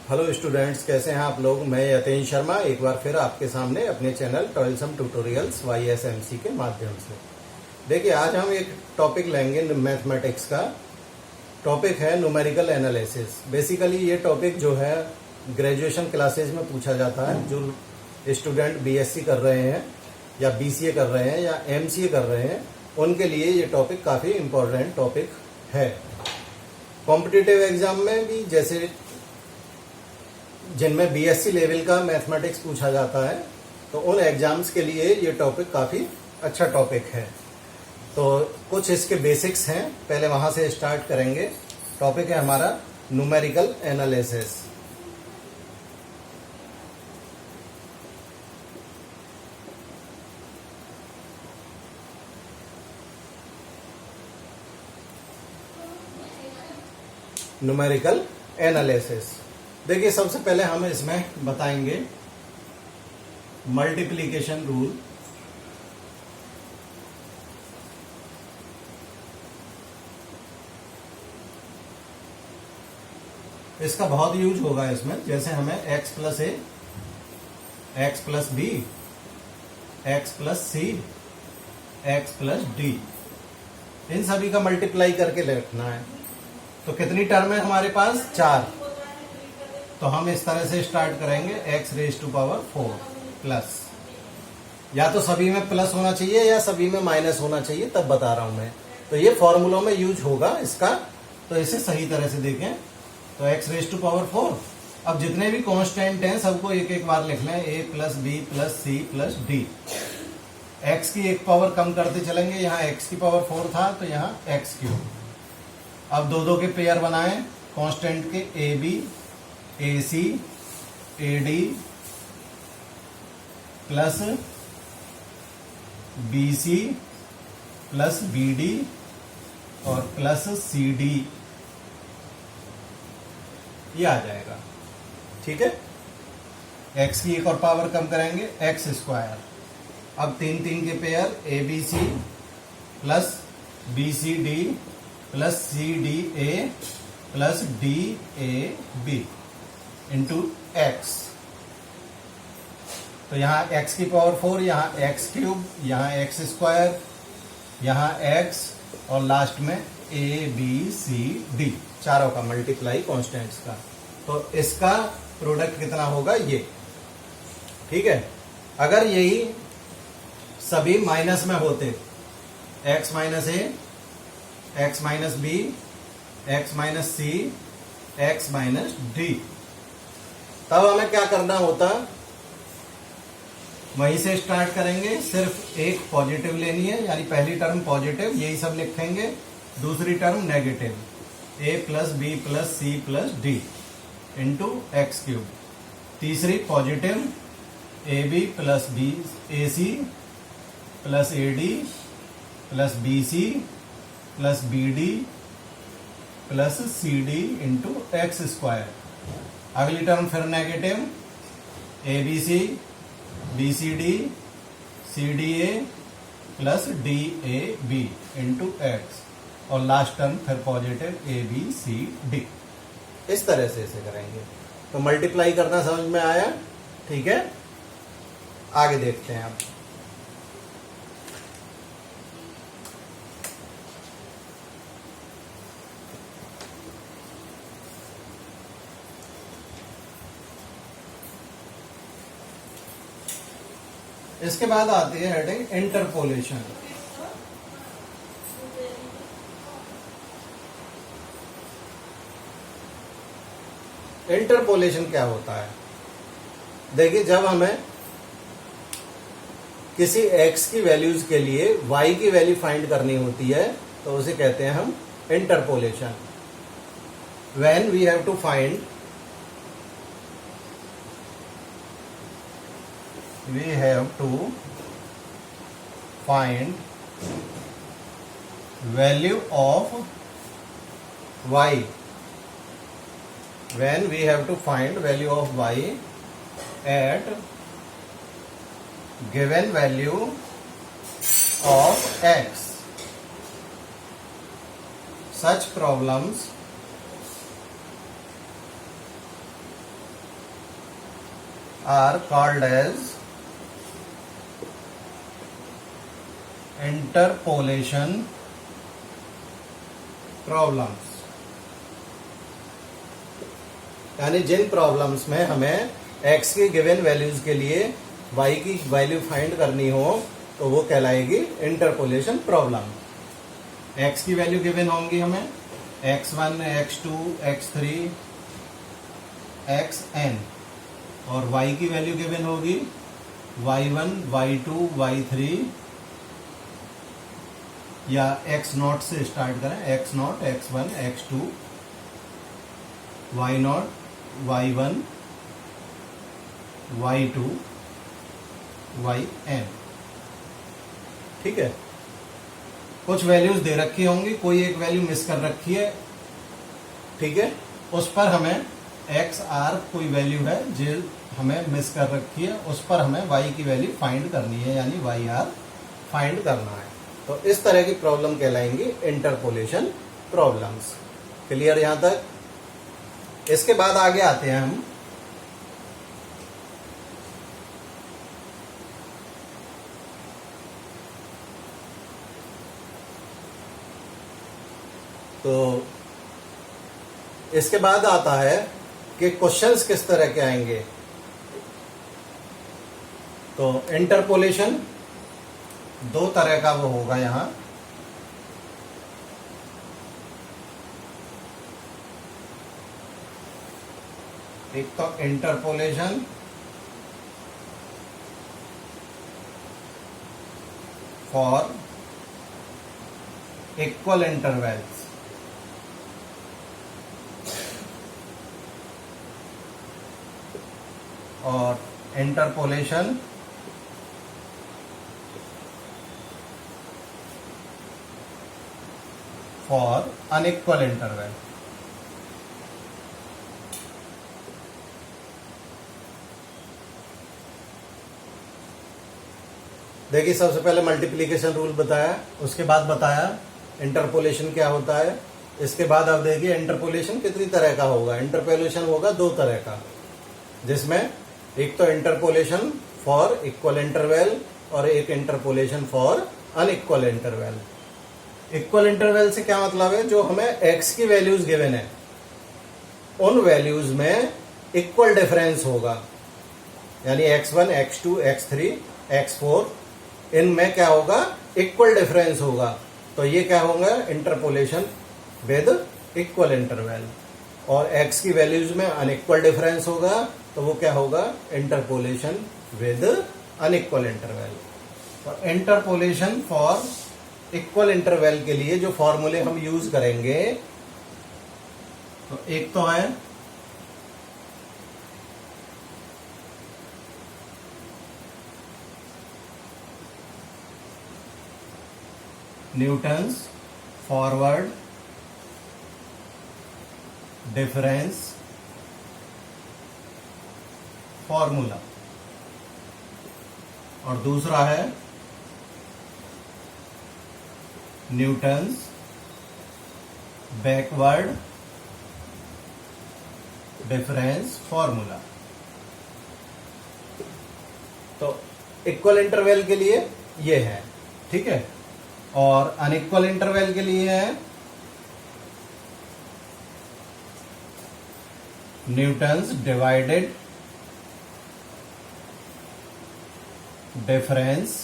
Hello students, कैसे हैं आप लोग। मैं यतेन शर्मा एक बार फिर आपके सामने अपने चैनल टॉयलसम ट्यूटोरियल्स YSMC के माध्यम से। देखिए, आज हम एक टॉपिक लेंगे मैथमेटिक्स का। टॉपिक है न्यूमेरिकल एनालिसिस। बेसिकली ये टॉपिक जो है ग्रेजुएशन क्लासेज में पूछा जाता है। जो स्टूडेंट BSc कर रहे हैं या BCA कर रहे हैं या MCA कर रहे हैं, उनके लिए ये टॉपिक काफ़ी इम्पोर्टेंट टॉपिक है। कॉम्पिटिटिव एग्जाम में भी जैसे जिनमें BSc लेवल का मैथमेटिक्स पूछा जाता है, तो उन एग्जाम्स के लिए ये टॉपिक काफ़ी अच्छा टॉपिक है। तो कुछ इसके बेसिक्स हैं, पहले वहां से स्टार्ट करेंगे। टॉपिक है हमारा न्यूमेरिकल एनालिसिस। Numerical analysis. देखिए, सबसे पहले हम इसमें बताएंगे मल्टीप्लिकेशन रूल। इसका बहुत यूज होगा इसमें। जैसे हमें x plus A, x plus B, x plus C, x plus D, इन सभी का मल्टीप्लाई करके रखना है। तो कितनी टर्म है हमारे पास? 4। तो हम इस तरह से स्टार्ट करेंगे x raise to power 4 plus, या तो सभी में प्लस होना चाहिए या सभी में माइनस होना चाहिए, तब बता रहा हूं मैं। तो ये फॉर्मूलों में यूज होगा इसका, तो इसे सही तरह से देखें। तो x रेज टू पावर 4। अब जितने भी कांस्टेंट हैं सबको एक एक बार लिख लें। a plus B plus C plus D. x की एक पावर कम करते चलेंगे। यहाँ x की पावर 4 था तो यहाँ x क्यूब। अब दो दो के पेयर बनाएं कांस्टेंट के, A B, A C, A D plus B C plus B D और प्लस सी डी, ये आ जाएगा। ठीक है। x की एक और पावर कम करेंगे, एक्स स्क्वायर। अब तीन तीन के pair, A B C plus B C D plus C D A plus D A B into X. तो यहाँ x की पावर 4, यहाँ x क्यूब, यहाँ x स्क्वायर, यहाँ x और लास्ट में a b c d, चारों का मल्टीप्लाई कॉन्स्टेंट्स का। तो इसका प्रोडक्ट कितना होगा? ये। ठीक है। अगर यही सभी माइनस में होते, x minus A, x minus B, x minus C, x minus D, तब हमें क्या करना होता? वहीं से स्टार्ट करेंगे। सिर्फ एक पॉजिटिव लेनी है, यानी पहली टर्म पॉजिटिव, यही सब लिखेंगे। दूसरी term negative, a plus B plus C plus D into X cube. तीसरी positive, A B plus B, A C plus A D plus B C plus B D plus C D into X square. अगली term फिर negative, A B C, B C D, C D A plus D A B into X, और last term फिर positive, A B C D. इस तरह से इसे करेंगे। तो मल्टीप्लाई करना समझ में आया? ठीक है। आगे देखते हैं अब। इसके बाद आती है हेडिंग इंटरपोलेशन। इंटरपोलेशन क्या होता है? देखिए, जब हमें किसी x की वैल्यूज के लिए y की वैल्यू फाइंड करनी होती है, तो उसे कहते हैं हम interpolation. When we have to find value of y, when we have to find value of y at given value of x, such problems are called as interpolation problems. यानी जिन problems में हमें x की given values के लिए y की value find करनी हो तो वो कहलाएगी इंटरपोलेशन प्रॉब्लम। x की वैल्यू गिवन होंगी हमें x1, x2, x3, xn, और y की वैल्यू गिवन होगी y1, y2, y3, या x नॉट से स्टार्ट करें, x not, x1, x2, y not, y1, y2, yn। ठीक है, कुछ वैल्यूज दे रखी होंगी, कोई एक वैल्यू मिस कर रखी है, ठीक है, उस पर हमें x r कोई वैल्यू है जो हमें मिस कर रखी है, उस पर हमें y की वैल्यू फाइंड करनी है, यानी y r फाइंड करना है। तो इस तरह की प्रॉब्लम कहलाएंगी इंटरपोलेशन प्रॉब्लम्स। क्लियर यहां तक? इसके बाद आगे आते हैं हम तो इसके बाद आता है कि क्वेश्चंस किस तरह के आएंगे। तो इंटरपोलेशन दो तरह का वो होगा यहां। एक तो इंटरपोलेशन फॉर इक्वल इंटरवल्स, और इंटरपोलेशन फॉर अनइक्वल इंटरवल। देखिए, सबसे पहले मल्टीप्लिकेशन रूल बताया, उसके बाद बताया इंटरपोलेशन क्या होता है। इसके बाद अब देखिए इंटरपोलेशन कितनी तरह का होगा। इंटरपोलेशन होगा दो तरह का, जिसमें एक तो इंटरपोलेशन फॉर इक्वल इंटरवल और एक interpolation for unequal interval. Equal interval से क्या मतलब है, जो हमें x की वैल्यूज गिवन है उन वैल्यूज में इक्वल डिफरेंस होगा, यानी x1, x2, x3, x4, इनमें क्या होगा, इक्वल डिफरेंस होगा। तो ये क्या होगा, इंटरपोलेशन विद इक्वल इंटरवल। और x की वैल्यूज में अनइक्वल डिफरेंस होगा तो वो क्या होगा, इंटरपोलेशन विद अनइक्वल इंटरवल। और इंटरपोलेशन फॉर इक्वल इंटरवल के लिए जो फॉर्मूले हम यूज करेंगे, तो एक तो है न्यूटन्स फॉरवर्ड डिफरेंस फॉर्मूला, और दूसरा है न्यूटन्स बैकवर्ड डिफरेंस फॉर्मूला। तो इक्वल इंटरवल के लिए ये है, ठीक है, और अनइक्वल इंटरवल के लिए है न्यूटन्स डिवाइडेड डिफरेंस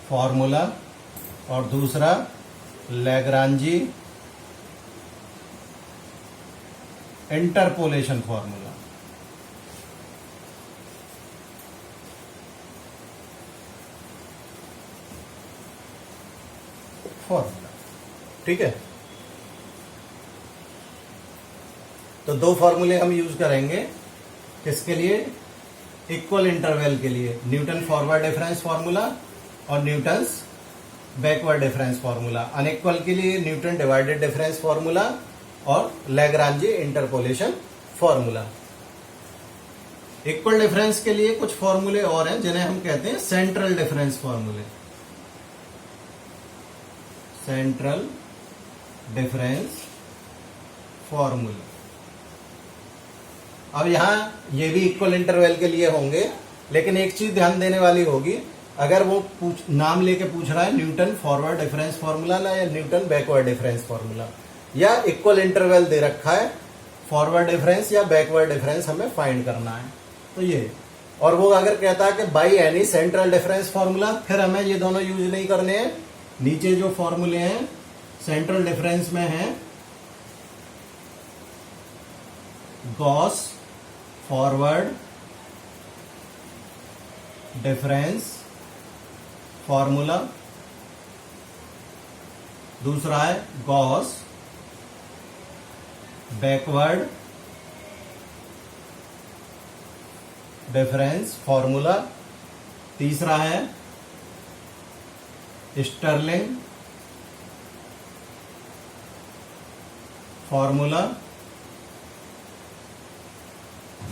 फॉर्मूला, और दूसरा लैग्रांजी इंटरपोलेशन फॉर्मूला। ठीक है, तो दो फॉर्मूले हम यूज करेंगे किसके लिए, इक्वल इंटरवल के लिए, न्यूटन फॉरवर्ड डिफरेंस फॉर्मूला और Newton's backward difference formula. Unequal के लिए न्यूटन डिवाइडेड डिफरेंस फॉर्मूला और लैग्रांजी इंटरपोलेशन फॉर्मूला। इक्वल डिफरेंस के लिए कुछ फॉर्मूले और हैं जिन्हें हम कहते हैं सेंट्रल डिफरेंस फॉर्मूले। Central difference formula. अब यहाँ ये भी इक्वल इंटरवल के लिए होंगे, लेकिन एक चीज ध्यान देने वाली होगी, अगर वो नाम लेके पूछ रहा है न्यूटन फॉरवर्ड डिफरेंस फॉर्मूला या न्यूटन बैकवर्ड डिफरेंस फॉर्मूला, या इक्वल इंटरवल दे रखा है, फॉरवर्ड डिफरेंस या बैकवर्ड डिफरेंस हमें फाइंड करना है, तो ये। और वो अगर कहता है कि by any central difference formula, फिर हमें ये दोनों यूज नहीं करने हैं। नीचे जो फॉर्मूले हैं सेंट्रल डिफरेंस में हैं गॉस फॉरवर्ड डिफरेंस फॉर्मूला, दूसरा है गॉस बैकवर्ड डिफरेंस फॉर्मूला, तीसरा है स्टर्लिंग फॉर्मूला,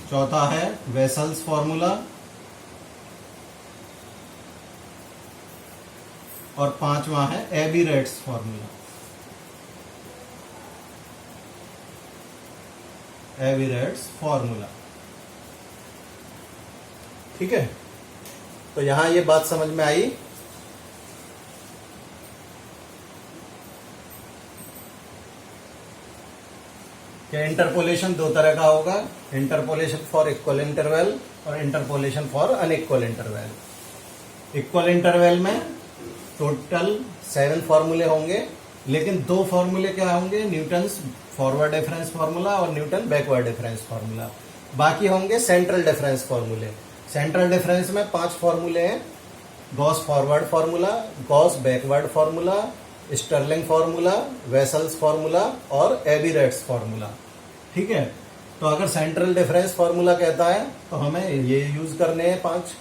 चौथा है वेसल्स फॉर्मूला, और पांचवा है एबिरेट्स फॉर्मूला। एबिरेट्स फॉर्मूला, ठीक है। तो यहां ये बात समझ में आई। कि इंटरपोलेशन दो तरह का होगा, इंटरपोलेशन फॉर इक्वल इंटरवल और interpolation for unequal interval. Equal interval में टोटल 7 फॉर्मूले होंगे, लेकिन 2 फॉर्मूले क्या होंगे, न्यूटन्स फॉरवर्ड डिफरेंस फॉर्मूला और न्यूटन बैकवर्ड डिफरेंस फॉर्मूला। बाकी होंगे सेंट्रल डिफरेंस फॉर्मूले। सेंट्रल डिफरेंस में 5 फॉर्मूले हैं, Gauss forward formula, Gauss backward formula, Stirling formula, Bessel's formula और एबिरेट्स फॉर्मूला, ठीक है। तो अगर सेंट्रल डिफरेंस फॉर्मूला कहता है तो हमें ये यूज करने हैं 5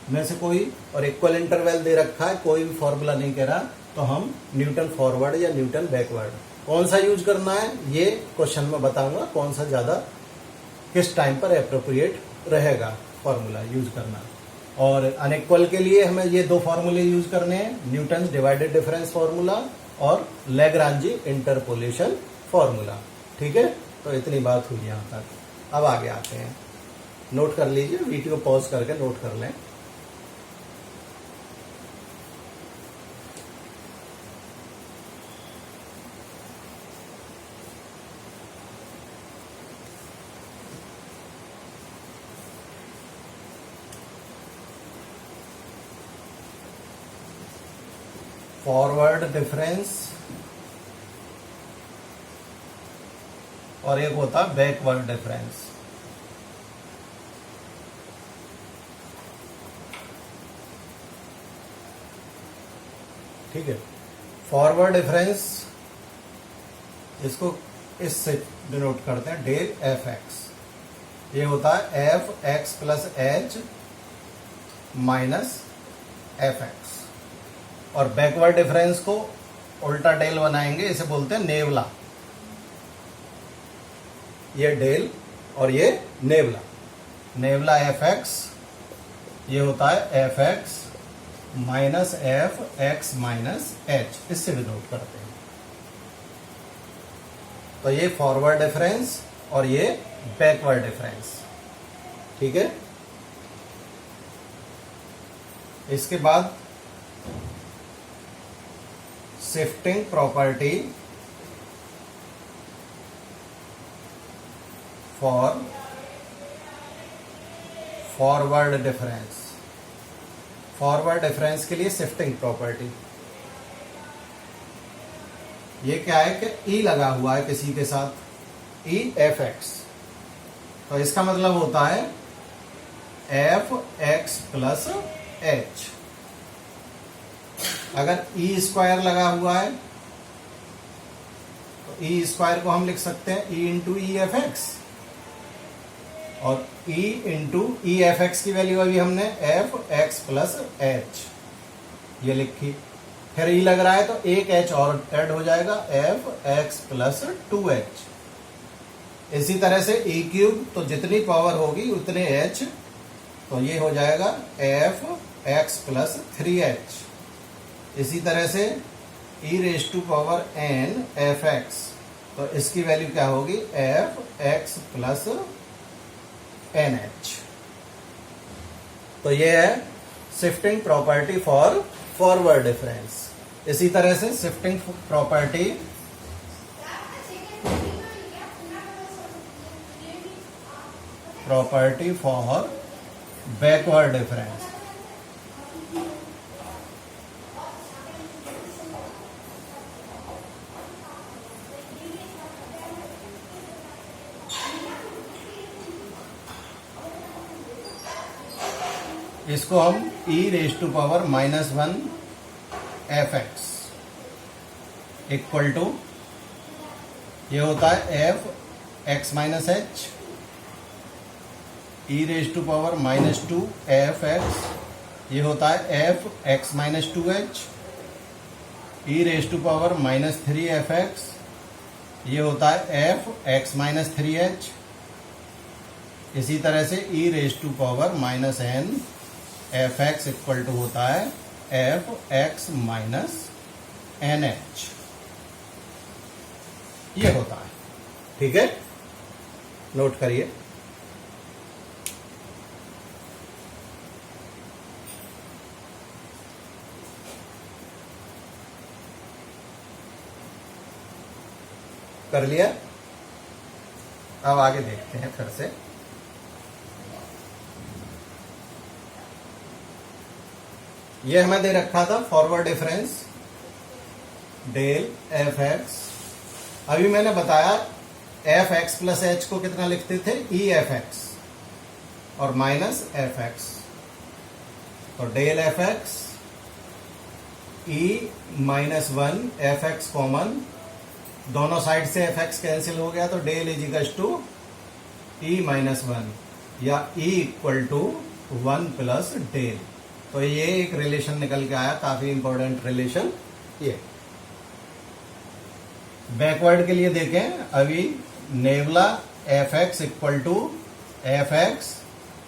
में से कोई, और इक्वल इंटरवल दे रखा है, कोई भी फॉर्मूला नहीं कह रहा, तो हम न्यूटन फॉरवर्ड या न्यूटन बैकवर्ड कौन सा यूज करना है, ये क्वेश्चन में बताऊंगा, कौन सा ज्यादा किस टाइम पर अप्रोप्रिएट रहेगा फॉर्मूला यूज करना। और अनइक्वल के लिए हमें ये 2 फॉर्मूले यूज करने हैं, न्यूटन डिवाइडेड डिफरेंस फॉर्मूला और लैग्रांजी इंटरपोलेशन फॉर्मूला, ठीक है। तो इतनी बात हुई यहां तक। अब आगे आते हैं, नोट कर लीजिए, वीडियो पॉज करके नोट कर लें। फॉरवर्ड डिफरेंस और एक होता है बैकवर्ड डिफरेंस। ठीक है, फॉरवर्ड डिफरेंस इसको इससे डिनोट करते हैं, डेल एफ एक्स। ये होता है F X plus H minus F X. और बैकवर्ड डिफरेंस को उल्टा डेल बनाएंगे, इसे बोलते हैं नेवला। ये डेल और ये नेवला। नेवला एफ एक्स, ये होता है F X minus F X minus H, इससे डिनोट करते हैं। तो ये फॉरवर्ड डिफरेंस और ये बैकवर्ड डिफरेंस, ठीक है। इसके बाद shifting property for forward difference. Forward difference के लिए शिफ्टिंग प्रॉपर्टी ये क्या है कि ई लगा हुआ है किसी के साथ, ई एफ एक्स, तो इसका मतलब होता है एफ एक्स प्लस एच। अगर ई स्क्वायर लगा हुआ है तो ई स्क्वायर को हम लिख सकते हैं E into E F X, और E into E F X की वैल्यू अभी हमने एफ एक्स प्लस एच ये लिखी। फिर ई लग रहा है तो एक एच और ऐड हो जाएगा, एफ एक्स प्लस 2h। इसी तरह से ई क्यूब, तो जितनी पावर होगी उतने एच, तो ये हो जाएगा एफ एक्स प्लस 3h। इसी तरह से E raise to power N F X, तो इसकी वैल्यू क्या होगी, एफ एक्स प्लस NH। तो ये है shifting property for forward difference. इसी तरह से shifting property for backward difference. इसको हम e⁻⁻1 fx इक्वल टू, ये होता है f x minus h, e⁻⁻2 fx, ये होता है f x minus 2h, e⁻⁻3 fx, ये होता है f x माइनस 3h। इसी तरह से e⁻⁻n fx इक्वल टू होता है f x माइनस nh। ये होता है, ठीक है, नोट करिए। कर लिया। अब आगे देखते हैं फिर से। ये हमें दे रखा था forward difference del F X. अभी मैंने बताया एफ एक्स प्लस एच को कितना लिखते थे, ई एफ एक्स और माइनस एफ एक्स। तो del F X e⁻1 F X common, दोनों साइड से एफ एक्स कैंसिल हो गया, तो del is equal to e⁻1 या e equal to 1 plus del. तो ये एक रिलेशन निकल के आया, काफी इंपॉर्टेंट रिलेशन ये। बैकवर्ड के लिए देखें, अभी nabla F X equal to F X,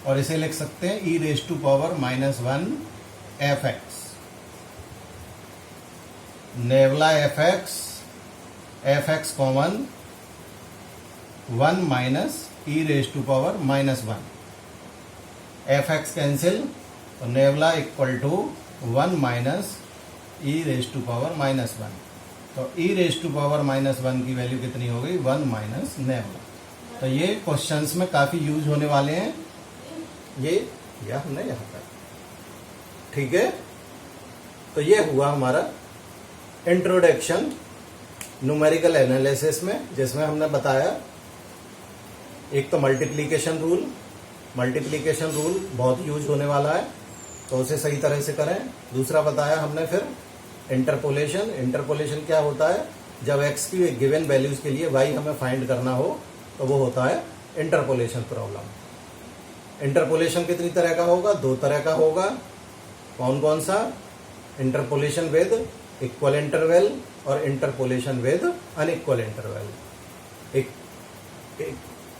और इसे लिख सकते हैं e⁻⁻1 F X. Nabla F X common 1 minus e⁻⁻1, F X cancel, तो nabla equal to 1 minus e⁻⁻1। तो e⁻⁻1 की वैल्यू कितनी हो गई, 1 माइनस नेवला। तो ये क्वेश्चंस में काफी यूज होने वाले हैं, ये या हमने यहां पर, ठीक है। तो ये हुआ हमारा इंट्रोडक्शन न्यूमेरिकल एनालिसिस में, जिसमें हमने बताया एक तो मल्टीप्लीकेशन रूल बहुत यूज होने वाला है, तो उसे सही तरह से करें। दूसरा बताया हमने फिर इंटरपोलेशन क्या होता है, जब x की गिवन वैल्यूज के लिए y हमें फाइंड करना हो तो वो होता है इंटरपोलेशन प्रॉब्लम। इंटरपोलेशन कितनी तरह का होगा, 2 तरह का होगा। कौन कौन सा, इंटरपोलेशन विद इक्वल इंटरवल और interpolation with unequal interval.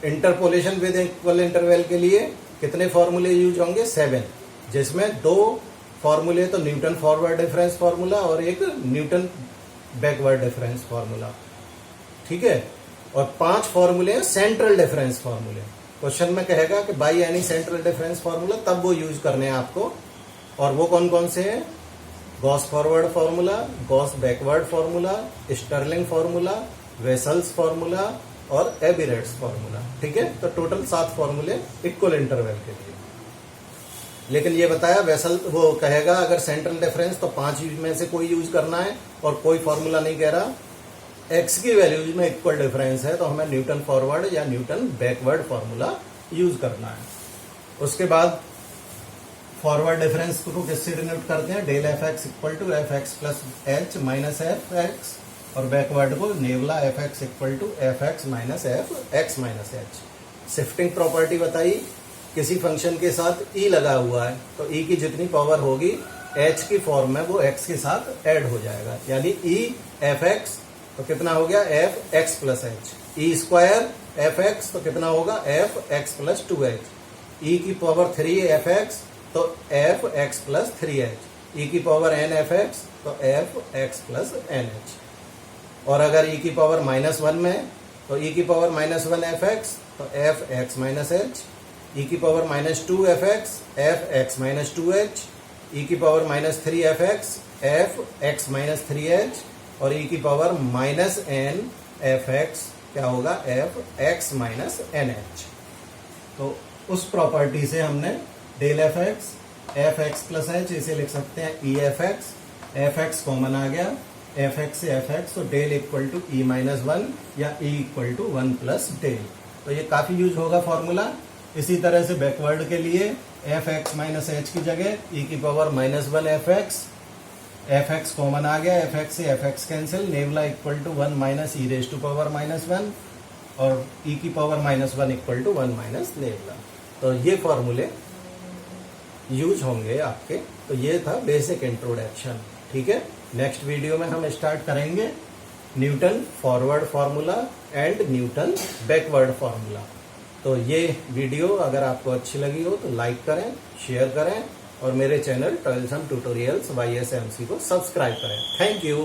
Interpolation with equal interval के लिए कितने फॉर्मूले यूज होंगे, 7, जिसमें 2 फॉर्मूले तो न्यूटन फॉरवर्ड डिफरेंस फॉर्मूला और एक न्यूटन बैकवर्ड डिफरेंस फॉर्मूला, ठीक है। और 5 फॉर्मूले हैं सेंट्रल डिफरेंस फॉर्मूले। क्वेश्चन में कहेगा कि by any central difference formula, तब वो यूज करने हैं आपको। और वो कौन कौन से हैं, Gauss forward formula, Gauss backward formula, Stirling formula, Bessel's formula और एबिरेट्स फॉर्मूला, ठीक है। तो टोटल 7 फॉर्मूले इक्वल इंटरवल के लिए। लेकिन ये बताया वेसल, वो कहेगा अगर सेंट्रल डिफरेंस तो 5 में से कोई यूज करना है, और कोई फॉर्मूला नहीं कह रहा। एक्स की वैल्यूज में इक्वल डिफरेंस है तो हमें न्यूटन फॉरवर्ड या न्यूटन बैकवर्ड फॉर्मूला यूज करना है। उसके बाद फॉरवर्ड डिफरेंस को किससे डिनोट करते हैं, del F X equal to F X plus H minus F X, और बैकवर्ड को nabla F X equal to F X minus F X minus H. Shifting property बताई, किसी फंक्शन के साथ e लगा हुआ है तो e की जितनी पावर होगी h की फॉर्म में वो x के साथ ऐड हो जाएगा, यानी e एफ एक्स तो कितना हो गया F X plus H, E square F X तो कितना होगा F X plus 2h, e की पावर 3 एफ एक्स तो F X plus 3h, e की पावर n एफ एक्स तो एफ एक्स प्लस nh। और अगर e की पावर -1 में तो e की पावर -1 एफ एक्स तो एफ एक्स माइनस एच, ई की power minus 2 F X minus 2h, ई की power minus 3 F X minus 3h, और ई की power minus n F x क्या होगा, एफ एक्स माइनस NH। तो उस प्रॉपर्टी से हमने del F X plus H इसे लिख सकते हैं ई एफ एक्स कॉमन आ गया, एफ एक्स से एफ एक्स, तो del equal to E minus 1 या E equal to 1 plus del. तो ये काफी यूज होगा फॉर्मूला। इसी तरह से बैकवर्ड के लिए एफ एक्स माइनस एच की जगह ई की power minus 1 F X common आ गया, एफ एक्स से F X cancel, nabla equal to 1 minus E raise to power minus 1, और ई की power minus 1 equal to 1 minus nabla. तो ये फॉर्मूले यूज होंगे आपके। तो ये था बेसिक इंट्रोडक्शन, ठीक है। नेक्स्ट वीडियो में हम स्टार्ट करेंगे Newton forward formula and Newton backward formula. तो ये वीडियो अगर आपको अच्छी लगी हो तो लाइक करें, शेयर करें, और मेरे चैनल ट्वेल्सम ट्यूटोरियल्स YSMC को सब्सक्राइब करें। Thank you.